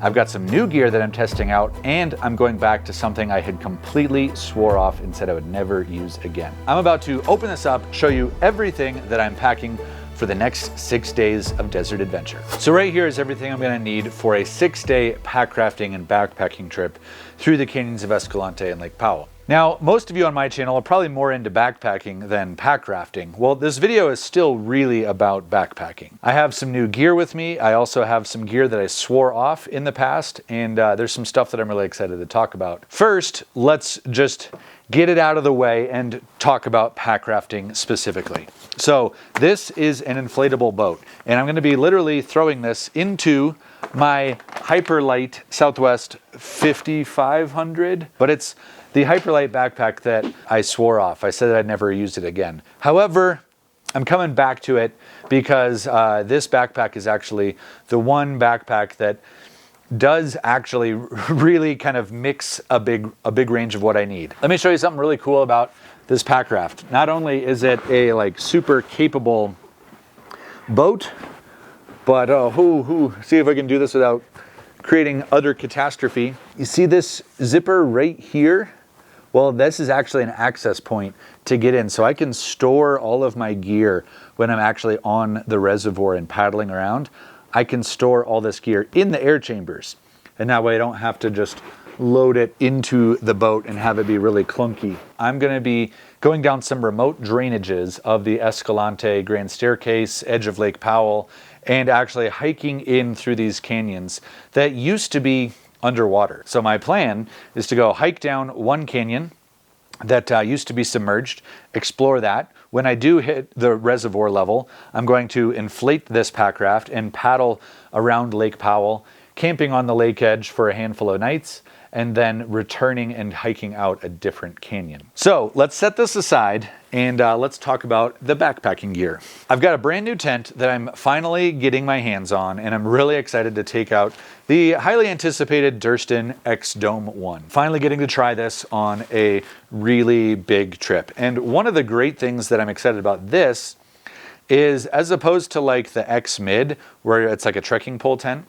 I've got some new gear that I'm testing out, and I'm going back to something I had completely swore off and said I would never use again. I'm about to open this up, show you everything that I'm packing for the next 6 days of desert adventure. So right here is everything I'm gonna need for a 6-day packrafting and backpacking trip through the canyons of Escalante and Lake Powell. Now, most of you on my channel are probably more into backpacking than packrafting. Well, this video is still really about backpacking. I have some new gear with me. I also have some gear that I swore off in the past, and there's some stuff that I'm really excited to talk about. First, let's just get it out of the way and talk about packrafting specifically. So this is an inflatable boat, and I'm gonna be literally throwing this into my Hyperlight Southwest 5500, but it's the Hyperlight backpack that I swore off. I said I'd never use it again. However, I'm coming back to it because this backpack is actually the one backpack that does actually really kind of mix a big range of what I need. Let me show you something really cool about this Packraft. Not only is it a super capable boat, but see if I can do this without creating utter catastrophe. You see this zipper right here? Well, this is actually an access point to get in, so I can store all of my gear when I'm actually on the reservoir and paddling around. I can store all this gear in the air chambers, and that way I don't have to just load it into the boat and have it be really clunky. I'm going to be going down some remote drainages of the Escalante Grand Staircase, edge of Lake Powell, and actually hiking in through these canyons that used to be underwater. So my plan is to go hike down one canyon that used to be submerged, explore that. When I do hit the reservoir level, I'm going to inflate this packraft and paddle around Lake Powell, camping on the lake edge for a handful of nights, and then returning and hiking out a different canyon. So let's set this aside and let's talk about the backpacking gear. I've got a brand new tent that I'm finally getting my hands on, and I'm really excited to take out the highly anticipated Durston X Dome 1. Finally getting to try this on a really big trip. And one of the great things that I'm excited about this is, as opposed to like the X Mid, where it's like a trekking pole tent,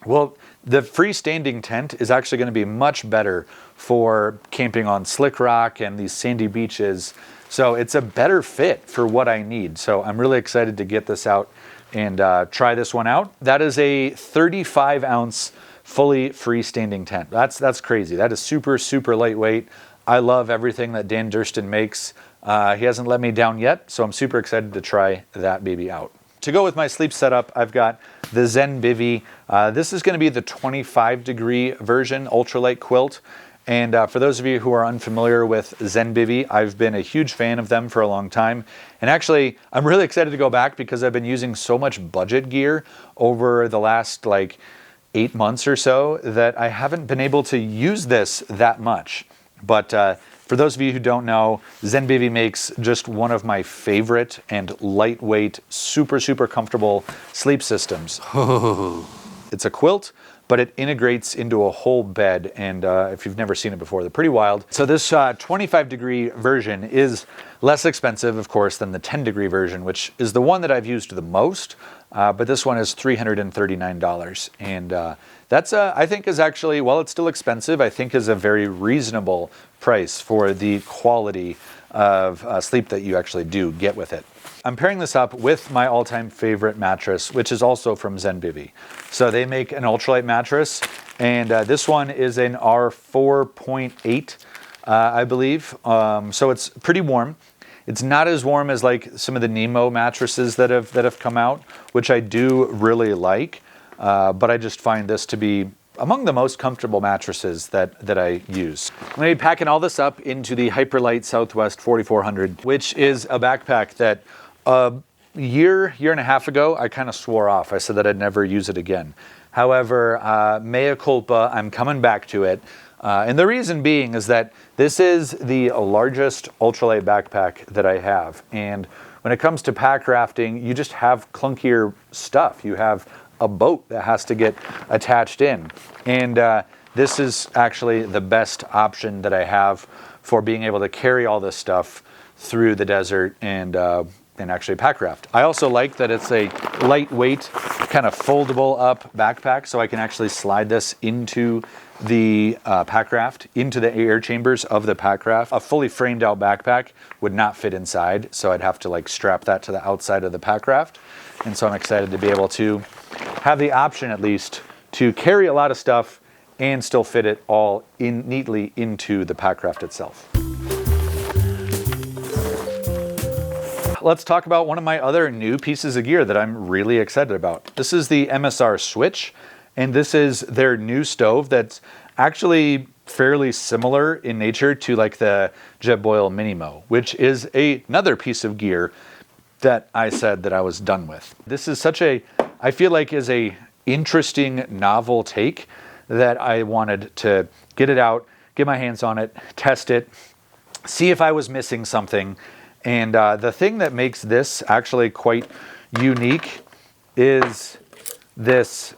well, the freestanding tent is actually going to be much better for camping on slick rock and these sandy beaches. So it's a better fit for what I need. So I'm really excited to get this out and try this one out. That is a 35-ounce fully freestanding tent. That's crazy. That is super, super lightweight. I love everything that Dan Durston makes. He hasn't let me down yet, so I'm super excited to try that baby out. To go with my sleep setup, I've got the Zen Bivy. This is going to be the 25-degree version ultralight quilt. And for those of you who are unfamiliar with Zen Bivy, I've been a huge fan of them for a long time. And actually, I'm really excited to go back because I've been using so much budget gear over the last 8 months or so that I haven't been able to use this that much. But for those of you who don't know, Zen Bivy makes just one of my favorite and lightweight, super, super comfortable sleep systems. It's a quilt, but it integrates into a whole bed, and if you've never seen it before, they're pretty wild. So this 25-degree version is less expensive, of course, than the 10-degree version, which is the one that I've used the most, but this one is $339, and that's, I think, is actually, while it's still expensive, I think is a very reasonable price for the quality of sleep that you actually do get with it. I'm pairing this up with my all-time favorite mattress, which is also from Zen Bivy. So they make an ultralight mattress, and this one is an R4.8, I believe. So it's pretty warm. It's not as warm as some of the Nemo mattresses that have come out, which I do really like. But I just find this to be among the most comfortable mattresses that I use. I'm going to be packing all this up into the Hyperlight Southwest 4400, which is a backpack that a year and a half ago, I kind of swore off. I said that I'd never use it again. However, mea culpa, I'm coming back to it. And the reason being is that this is the largest ultralight backpack that I have. And when it comes to pack rafting, you just have clunkier stuff. You have a boat that has to get attached in. And this is actually the best option that I have for being able to carry all this stuff through the desert and actually Packraft. I also like that it's a lightweight, kind of foldable up backpack, so I can actually slide this into the Packraft, into the air chambers of the Packraft. A fully framed out backpack would not fit inside, so I'd have to like strap that to the outside of the Packraft. And so I'm excited to be able to have the option, at least, to carry a lot of stuff and still fit it all in neatly into the Packraft itself. Let's talk about one of my other new pieces of gear that I'm really excited about. This is the MSR Switch, and this is their new stove that's actually fairly similar in nature to like the Jetboil Minimo, which is another piece of gear that I said that I was done with. This is such a, I feel like is a interesting, novel take that I wanted to get it out, get my hands on it, test it, see if I was missing something. And the thing that makes this actually quite unique is this.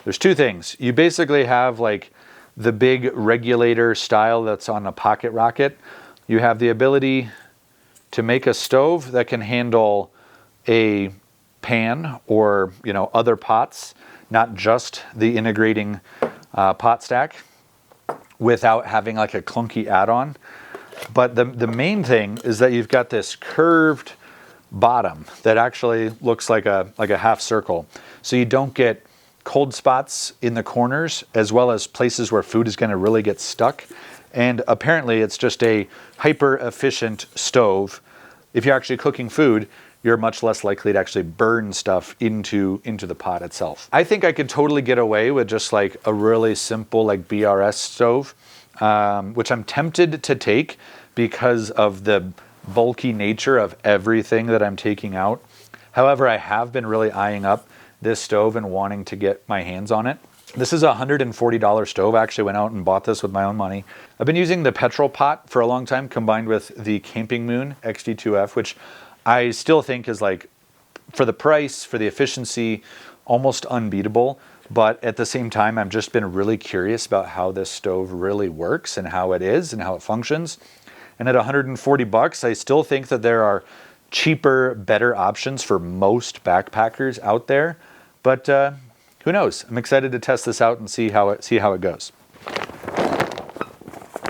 There's two things. You basically have like the big regulator style that's on a pocket rocket. You have the ability to make a stove that can handle a pan or, you know, other pots, not just the integrating pot stack, without having like a clunky add-on. But the main thing is that you've got this curved bottom that actually looks like a half circle. So you don't get cold spots in the corners, as well as places where food is going to really get stuck. And apparently it's just a hyper efficient stove. If you're actually cooking food, you're much less likely to actually burn stuff into the pot itself. I think I could totally get away with just like a really simple like BRS stove, which I'm tempted to take because of the bulky nature of everything that I'm taking out. However, I have been really eyeing up this stove and wanting to get my hands on it. This is a $140 stove. I actually went out and bought this with my own money. I've been using the petrol pot for a long time, combined with the Camping Moon XD2F, which I still think is like, for the price, for the efficiency, almost unbeatable. But at the same time, I've just been really curious about how this stove really works and how it is and how it functions. And at 140 bucks, I still think that there are cheaper, better options for most backpackers out there. But who knows? I'm excited to test this out and see how it goes.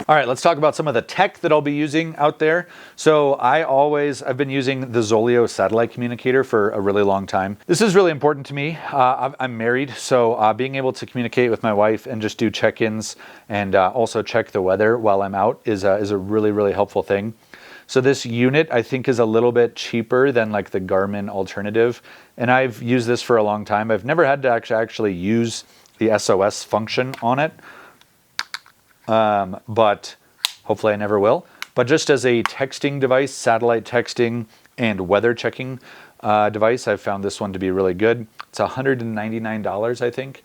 All right, let's talk about some of the tech that I'll be using out there. So I've been using the Zoleo satellite communicator for a really long time. This is really important to me. I'm married, so being able to communicate with my wife and just do check-ins and also check the weather while I'm out is a really, really helpful thing. So this unit I think is a little bit cheaper than like the Garmin alternative, and I've used this for a long time. I've never had to actually use the SOS function on it. But hopefully I never will. But just as a texting device, satellite texting and weather checking device, I've found this one to be really good. It's $199, I think.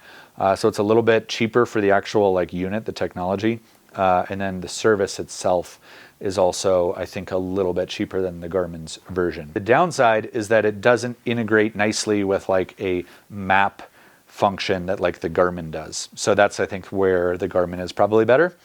So it's a little bit cheaper for the actual like unit, the technology. And then the service itself is also, I think, a little bit cheaper than the Garmin's version. The downside is that it doesn't integrate nicely with like a map function that like the Garmin does. So that's, I think, where the Garmin is probably better.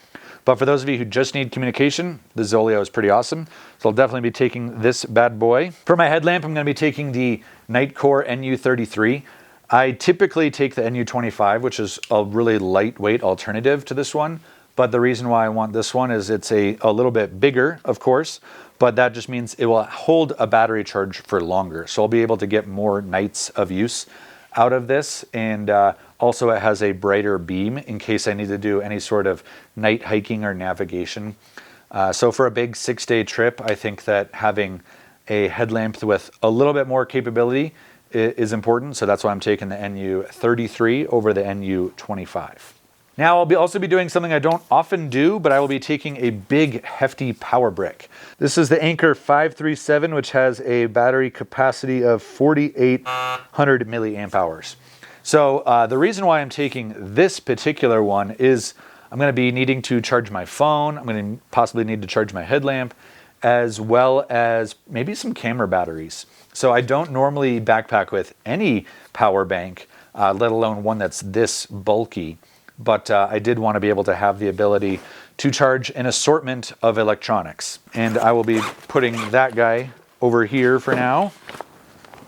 But for those of you who just need communication, the Zoleo is pretty awesome. So I'll definitely be taking this bad boy. For my headlamp, I'm going to be taking the Nightcore NU33. I typically take the NU25, which is a really lightweight alternative to this one. But the reason why I want this one is it's a little bit bigger, of course, but that just means it will hold a battery charge for longer. So I'll be able to get more nights of use out of this, and also it has a brighter beam in case I need to do any sort of night hiking or navigation. So for a big 6-day trip, I think that having a headlamp with a little bit more capability is important. So that's why I'm taking the NU33 over the NU25. Now I'll also be doing something I don't often do, but I will be taking a big hefty power brick. This is the Anker 537, which has a battery capacity of 4,800 milliamp hours. So the reason why I'm taking this particular one is I'm going to be needing to charge my phone. I'm going to possibly need to charge my headlamp, as well as maybe some camera batteries. So I don't normally backpack with any power bank, let alone one that's this bulky. But I did want to be able to have the ability to charge an assortment of electronics. And I will be putting that guy over here for now.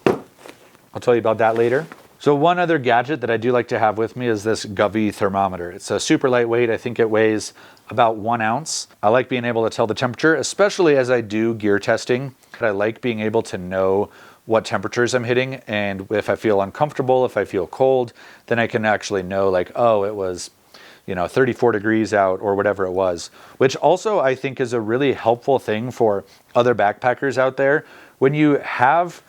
I'll tell you about that later. So one other gadget that I do like to have with me is this Govee thermometer. It's a super lightweight. I think it weighs about 1 ounce. I like being able to tell the temperature, especially as I do gear testing. I like being able to know what temperatures I'm hitting, and if I feel uncomfortable, if I feel cold, then I can actually know like, oh, it was 34 degrees out or whatever it was, which also I think is a really helpful thing for other backpackers out there. When you have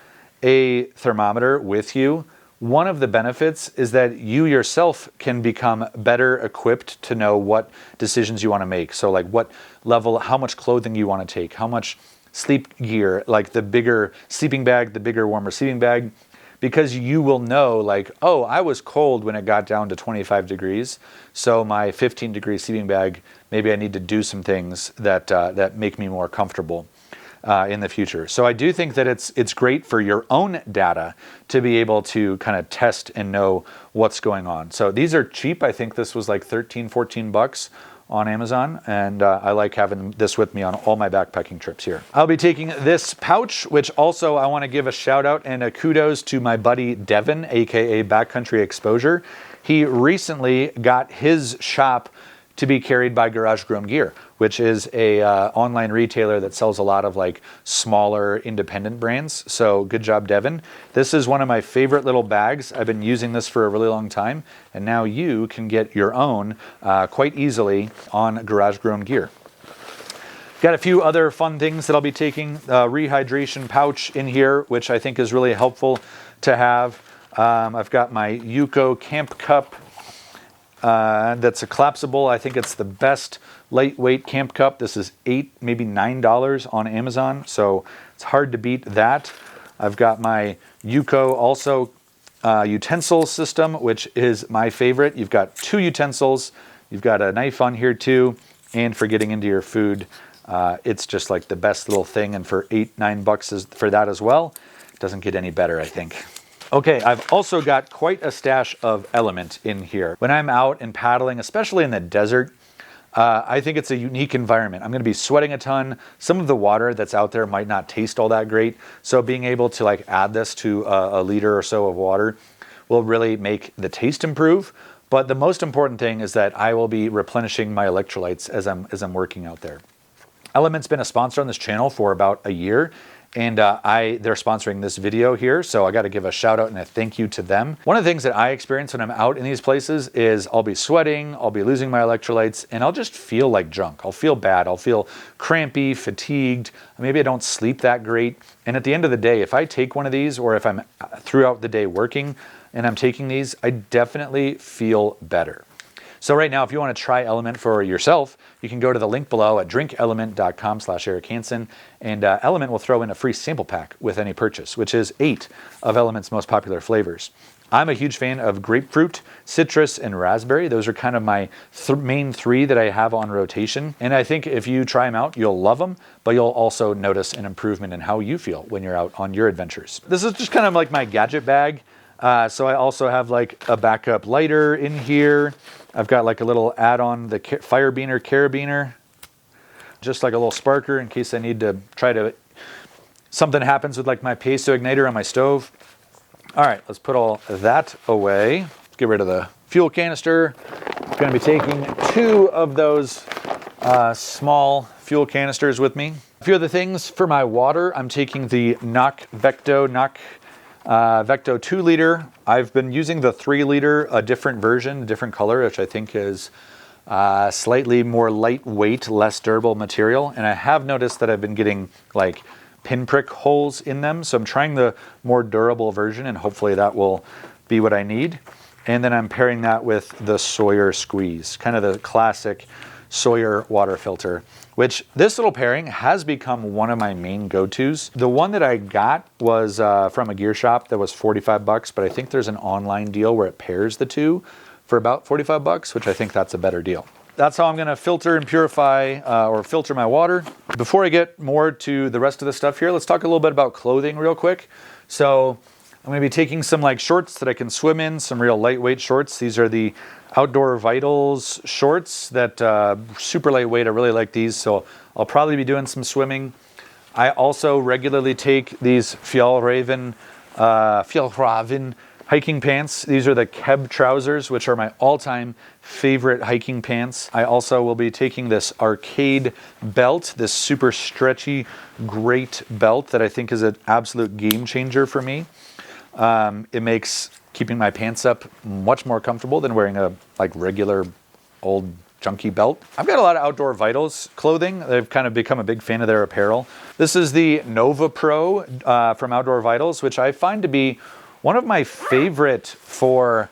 a thermometer with you, one of the benefits is that you yourself can become better equipped to know what decisions you want to make. So like what level, how much clothing you want to take, how much sleep gear, like the bigger sleeping bag, the bigger, warmer sleeping bag, because you will know like, oh, I was cold when it got down to 25 degrees. So my 15-degree sleeping bag, maybe I need to do some things that make me more comfortable in the future. So I do think that it's great for your own data to be able to kind of test and know what's going on. So these are cheap. I think this was like 13, 14 bucks on Amazon, and I like having this with me on all my backpacking trips here. I'll be taking this pouch, which also I want to give a shout out and a kudos to my buddy Devin, aka Backcountry Exposure. He recently got his shop to be carried by Garage Grown Gear, which is a online retailer that sells a lot of like smaller independent brands. So good job, Devin. This is one of my favorite little bags. I've been using this for a really long time, and now you can get your own quite easily on Garage Grown Gear. Got a few other fun things that I'll be taking. Rehydration pouch in here, which I think is really helpful to have. I've got my Yuko Camp Cup. That's a collapsible. I think it's the best lightweight camp cup. This is $8, maybe $9 on Amazon, so it's hard to beat that. I've got my Yuko also utensil system, which is my favorite. You've got 2 utensils. You've got a knife on here too, and for getting into your food, it's just like the best little thing. And for $8-9 bucks for that as well, it doesn't get any better, I think. Okay, I've also got quite a stash of Element in here. When I'm out and paddling, especially in the desert, I think it's a unique environment. I'm going to be sweating a ton. Some of the water that's out there might not taste all that great. So being able to like add this to a liter or so of water will really make the taste improve. But the most important thing is that I will be replenishing my electrolytes as I'm working out there. Element's been a sponsor on this channel for about a year. And they're sponsoring this video here, so I got to give a shout out and a thank you to them. One of the things that I experience when I'm out in these places is I'll be sweating, I'll be losing my electrolytes, and I'll just feel like junk. I'll feel bad, I'll feel crampy, fatigued, maybe I don't sleep that great. And at the end of the day, if I take one of these, or if I'm throughout the day working and I'm taking these, I definitely feel better. So right now, if you want to try Element for yourself, you can go to the link below at drinkelement.com/erichanson, and Element will throw in a free sample pack with any purchase, which is 8 of Element's most popular flavors. I'm a huge fan of grapefruit, citrus, and raspberry. Those are kind of my main 3 that I have on rotation. And I think if you try them out, you'll love them, but you'll also notice an improvement in how you feel when you're out on your adventures. This is just kind of like my gadget bag. So I also have like a backup lighter in here. I've got like a little add-on, the fire beaner, carabiner, just like a little sparker in case I need to something happens with like my piezo igniter on my stove. All right, let's put all that away. Let's get rid of the fuel canister. I'm going to be taking 2 of those small fuel canisters with me. A few other things for my water. I'm taking the Vecto 2 liter. I've been using the 3 liter, a different version, a different color, which I think is slightly more lightweight, less durable material. And I have noticed that I've been getting like pinprick holes in them. So I'm trying the more durable version, and hopefully that will be what I need. And then I'm pairing that with the Sawyer Squeeze, kind of the classic Sawyer water filter, which this little pairing has become one of my main go-tos. The one that I got was from a gear shop that was 45 bucks, but I think there's an online deal where it pairs the 2 for about 45 bucks, which I think that's a better deal. That's how I'm gonna filter and purify or filter my water. Before I get more to the rest of the stuff here, let's talk a little bit about clothing real quick. So I'm gonna be taking some like shorts that I can swim in, some real lightweight shorts. These are the Outdoor Vitals shorts that super lightweight. I really like these, so I'll probably be doing some swimming. I also regularly take these Fjallraven hiking pants. These are the Keb trousers, which are my all-time favorite hiking pants. I also will be taking this Arcade belt, this super stretchy, great belt that I think is an absolute game changer for me. It makes keeping my pants up much more comfortable than wearing a regular old junky belt. I've got a lot of Outdoor Vitals clothing. I've kind of become a big fan of their apparel. This is the Nova Pro from Outdoor Vitals, which I find to be one of my favorite for,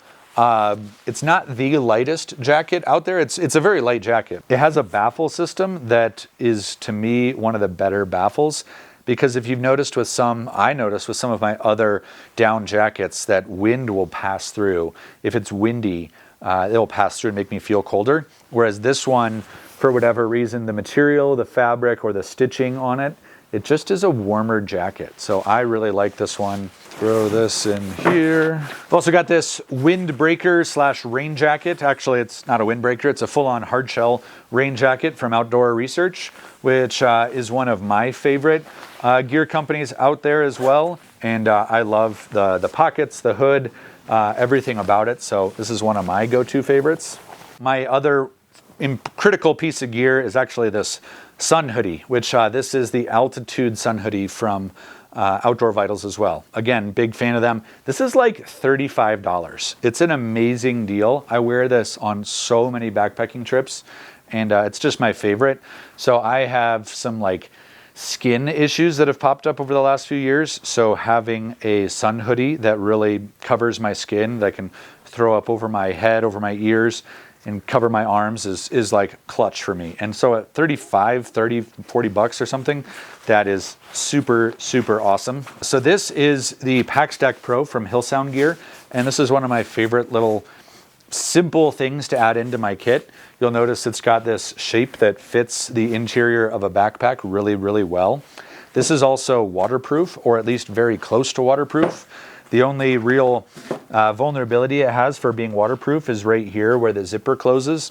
it's not the lightest jacket out there. It's a very light jacket. It has a baffle system that is, to me, one of the better baffles, because if you've noticed with some, I noticed with some of my other down jackets that wind will pass through. If it's windy, it'll pass through and make me feel colder. Whereas this one, for whatever reason, the material, the fabric, or the stitching on it, it just is a warmer jacket. So I really like this one. Throw this in here. I've also got this windbreaker / rain jacket. Actually, it's not a windbreaker. It's a full-on hard shell rain jacket from Outdoor Research, which is one of my favorite gear companies out there as well. And I love the pockets, the hood, everything about it. So this is one of my go-to favorites. My other critical piece of gear is actually this sun hoodie, which this is the Altitude sun hoodie from Outdoor Vitals as well. Again, big fan of them. This is like $35. It's an amazing deal. I wear this on so many backpacking trips, and it's just my favorite. So I have some skin issues that have popped up over the last few years. So having a sun hoodie that really covers my skin, that I can throw up over my head, over my ears, and cover my arms is like clutch for me. And so at 35, 30, 40 bucks or something, that is super, super awesome. So this is the Packstack Pro from Hillsound Gear. And this is one of my favorite little simple things to add into my kit. You'll notice it's got this shape that fits the interior of a backpack really, really well. This is also waterproof, or at least very close to waterproof. The only real vulnerability it has for being waterproof is right here where the zipper closes.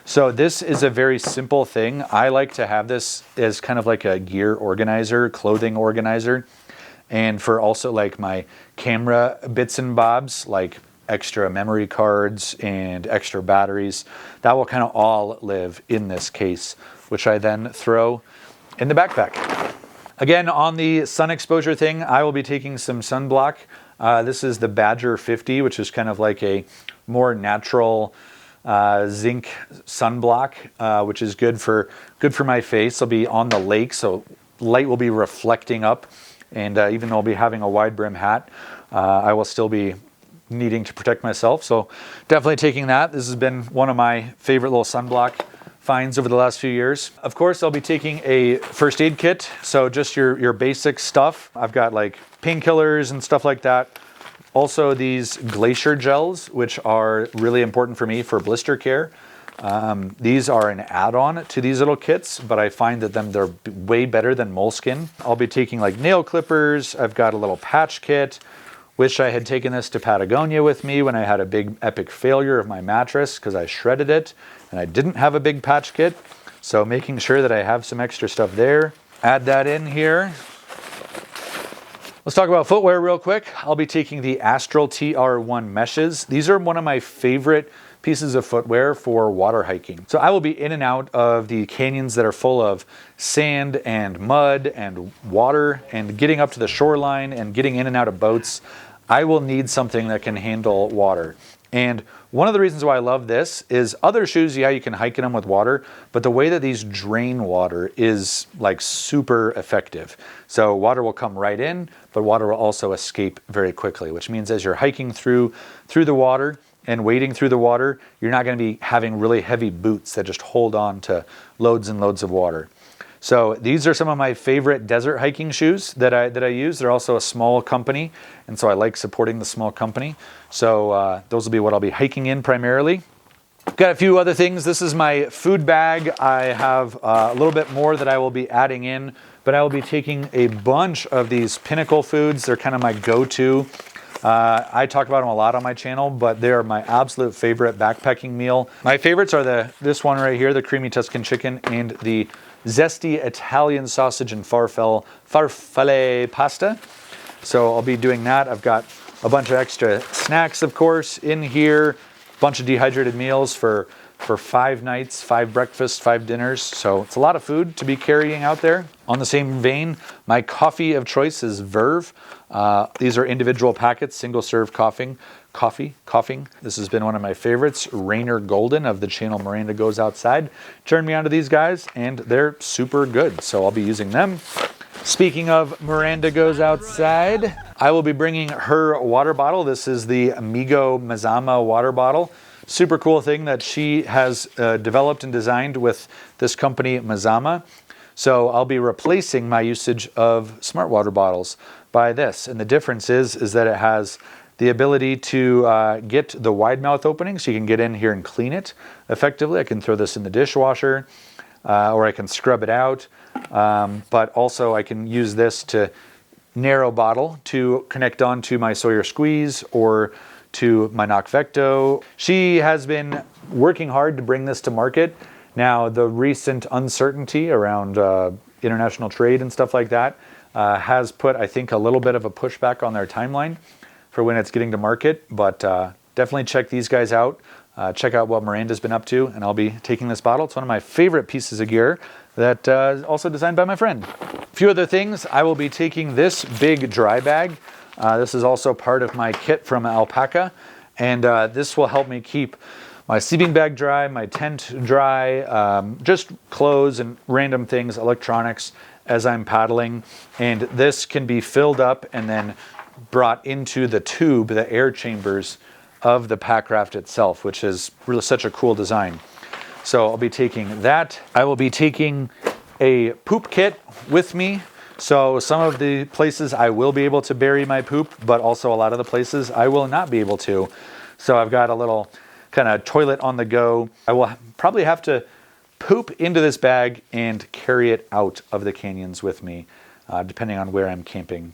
So this is a very simple thing. I like to have this as kind of like a gear organizer, clothing organizer. And for also my camera bits and bobs, like extra memory cards and extra batteries, that will kind of all live in this case, which I then throw in the backpack. Again, on the sun exposure thing, I will be taking some sunblock. This is the Badger 50, which is kind of like a more natural zinc sunblock, which is good for my face. I'll be on the lake, so light will be reflecting up, and even though I'll be having a wide brim hat, I will still be needing to protect myself. So definitely taking that. This has been one of my favorite little sunblock finds over the last few years. Of course, I'll be taking a first aid kit. So just your basic stuff. I've got painkillers and stuff like that. Also these glacier gels, which are really important for me for blister care. These are an add-on to these little kits, but I find that they're way better than moleskin. I'll be taking nail clippers. I've got a little patch kit. Wish I had taken this to Patagonia with me when I had a big epic failure of my mattress because I shredded it and I didn't have a big patch kit. So making sure that I have some extra stuff there. Add that in here. Let's talk about footwear real quick. I'll be taking the Astral TR1 meshes. These are one of my favorite pieces of footwear for water hiking. So I will be in and out of the canyons that are full of sand and mud and water, and getting up to the shoreline and getting in and out of boats. I will need something that can handle water. And one of the reasons why I love this is other shoes, yeah, you can hike in them with water, but the way that these drain water is super effective. So water will come right in, but water will also escape very quickly, which means as you're hiking through the water and wading through the water, you're not going to be having really heavy boots that just hold on to loads and loads of water. So these are some of my favorite desert hiking shoes that I use. They're also a small company, and so I like supporting the small company. So those will be what I'll be hiking in primarily. Got a few other things. This is my food bag. I have a little bit more that I will be adding in, but I will be taking a bunch of these Pinnacle foods. They're kind of my go-to I talk about them a lot on my channel, but they're my absolute favorite backpacking meal. My favorites are this one right here, the creamy Tuscan chicken, and the zesty Italian sausage and farfalle pasta. So I'll be doing that. I've got a bunch of extra snacks, of course, in here. A bunch of dehydrated meals for 5 nights, 5 breakfasts, 5 dinners. So it's a lot of food to be carrying out there. On the same vein, my coffee of choice is Verve. These are individual packets, single serve coffee. This has been one of my favorites. Rainer Golden of the channel Miranda Goes Outside turned me onto these guys, and they're super good. So I'll be using them. Speaking of Miranda Goes Outside, I will be bringing her water bottle. This is the Amigo Mazama water bottle. Super cool thing that she has developed and designed with this company Mazama. So I'll be replacing my usage of smart water bottles by this. And the difference is that it has the ability to get the wide mouth opening, so you can get in here and clean it effectively. I can throw this in the dishwasher, or I can scrub it out. But also I can use this to narrow bottle to connect onto my Sawyer Squeeze or to my Nocvecto. She has been working hard to bring this to market. Now, the recent uncertainty around international trade and stuff like that has put, I think, a little bit of a pushback on their timeline for when it's getting to market. But definitely check these guys out. Check out what Miranda's been up to, and I'll be taking this bottle. It's one of my favorite pieces of gear that is also designed by my friend. A few other things. I will be taking this big dry bag. This is also part of my kit from Alpaca, and this will help me keep my sleeping bag dry, my tent dry, just clothes and random things, electronics, as I'm paddling. And this can be filled up and then brought into the tube, the air chambers of the Packraft itself, which is really such a cool design. So I'll be taking that. I will be taking a poop kit with me. So some of the places I will be able to bury my poop, but also a lot of the places I will not be able to. So I've got a little kind of toilet on the go. I will probably have to poop into this bag and carry it out of the canyons with me, depending on where I'm camping.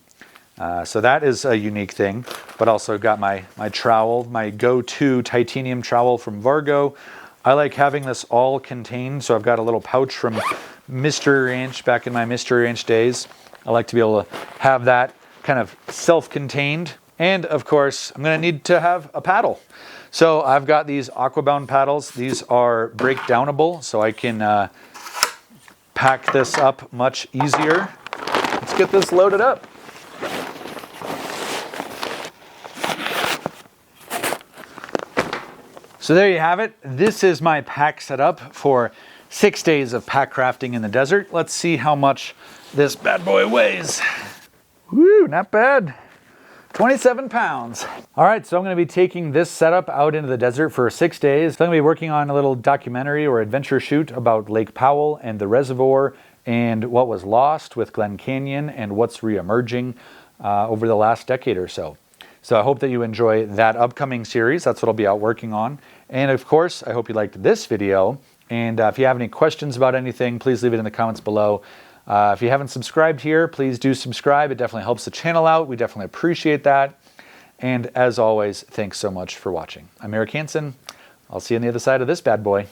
So that is a unique thing, but also got my trowel, my go-to titanium trowel from Vargo. I like having this all contained, so I've got a little pouch from Mystery Ranch back in my Mystery Ranch days. I like to be able to have that kind of self-contained. And of course, I'm going to need to have a paddle. So I've got these Aquabound paddles. These are breakdownable, so I can pack this up much easier. Let's get this loaded up. So there you have it. This is my pack setup for 6 days of packrafting in the desert. Let's see how much this bad boy weighs. Woo, not bad. 27 pounds. All right, so I'm gonna be taking this setup out into the desert for 6 days. So I'm gonna be working on a little documentary or adventure shoot about Lake Powell and the reservoir and what was lost with Glen Canyon and what's reemerging over the last decade or so. So I hope that you enjoy that upcoming series. That's what I'll be out working on. And of course, I hope you liked this video. And if you have any questions about anything, please leave it in the comments below. If you haven't subscribed here, please do subscribe. It definitely helps the channel out. We definitely appreciate that. And as always, thanks so much for watching. I'm Eric Hanson. I'll see you on the other side of this bad boy.